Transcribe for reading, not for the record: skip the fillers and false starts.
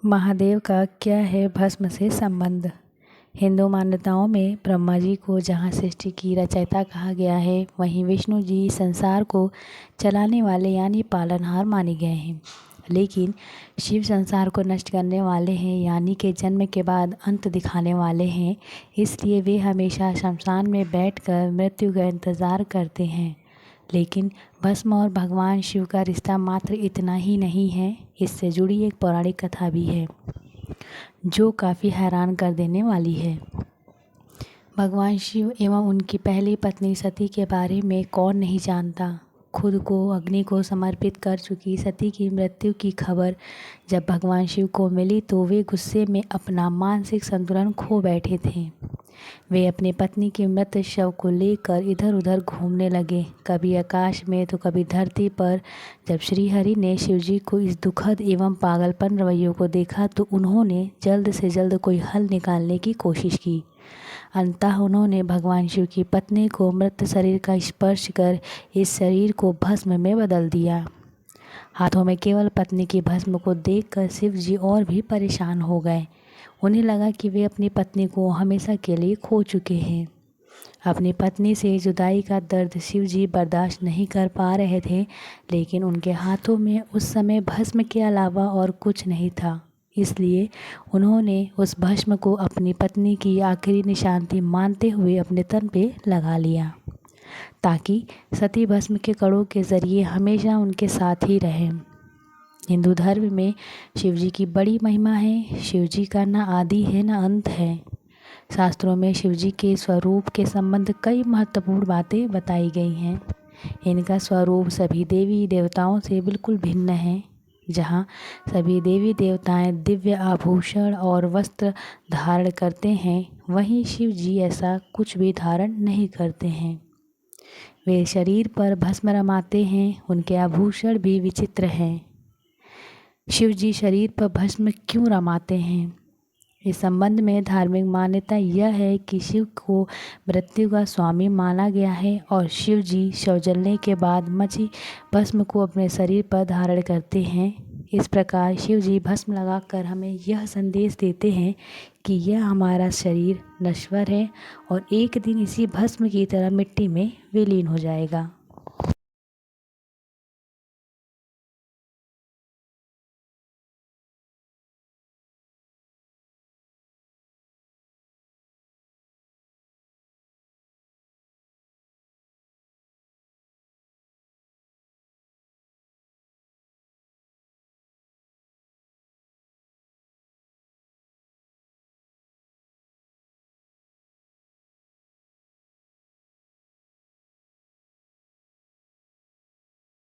महादेव का क्या है भस्म से संबंध। हिंदू मान्यताओं में ब्रह्मा जी को जहाँ सृष्टि की रचयिता कहा गया है, वहीं विष्णु जी संसार को चलाने वाले यानी पालनहार माने गए हैं। लेकिन शिव संसार को नष्ट करने वाले हैं, यानी कि जन्म के बाद अंत दिखाने वाले हैं। इसलिए वे हमेशा शमशान में बैठकर मृत्यु का इंतज़ार करते हैं। लेकिन भस्म और भगवान शिव का रिश्ता मात्र इतना ही नहीं है, इससे जुड़ी एक पौराणिक कथा भी है जो काफ़ी हैरान कर देने वाली है। भगवान शिव एवं उनकी पहली पत्नी सती के बारे में कौन नहीं जानता। खुद को अग्नि को समर्पित कर चुकी सती की मृत्यु की खबर जब भगवान शिव को मिली तो वे गुस्से में अपना मानसिक संतुलन खो बैठे थे। वे अपनी पत्नी के मृत शव को लेकर इधर उधर घूमने लगे, कभी आकाश में तो कभी धरती पर। जब श्रीहरि ने शिवजी को इस दुखद एवं पागलपन रवैयों को देखा तो उन्होंने जल्द से जल्द कोई हल निकालने की कोशिश की। अंततः उन्होंने भगवान शिव की पत्नी को मृत शरीर का स्पर्श कर इस शरीर को भस्म में बदल दिया। हाथों में केवल पत्नी की भस्म को देखकर शिव जी और भी परेशान हो गए। उन्हें लगा कि वे अपनी पत्नी को हमेशा के लिए खो चुके हैं। अपनी पत्नी से जुदाई का दर्द शिव जी बर्दाश्त नहीं कर पा रहे थे, लेकिन उनके हाथों में उस समय भस्म के अलावा और कुछ नहीं था। इसलिए उन्होंने उस भस्म को अपनी पत्नी की आखिरी निशानती मानते हुए अपने तन पे लगा लिया, ताकि सती भस्म के कणों के जरिए हमेशा उनके साथ ही रहें। हिंदू धर्म में शिव जी की बड़ी महिमा है। शिव जी का ना आदि है ना अंत है। शास्त्रों में शिव जी के स्वरूप के संबंध कई महत्वपूर्ण बातें बताई गई हैं। इनका स्वरूप सभी देवी देवताओं से बिल्कुल भिन्न है। जहाँ सभी देवी देवताएं दिव्य आभूषण और वस्त्र धारण करते हैं, वहीं शिव जी ऐसा कुछ भी धारण नहीं करते हैं। वे शरीर पर भस्म रमाते हैं। उनके आभूषण भी विचित्र हैं। शिव जी शरीर पर भस्म क्यों रमाते हैं? इस संबंध में धार्मिक मान्यता यह है कि शिव को मृत्यु का स्वामी माना गया है और शिव जी शव जलने के बाद मची भस्म को अपने शरीर पर धारण करते हैं। इस प्रकार शिव जी भस्म लगाकर हमें यह संदेश देते हैं कि यह हमारा शरीर नश्वर है और एक दिन इसी भस्म की तरह मिट्टी में विलीन हो जाएगा।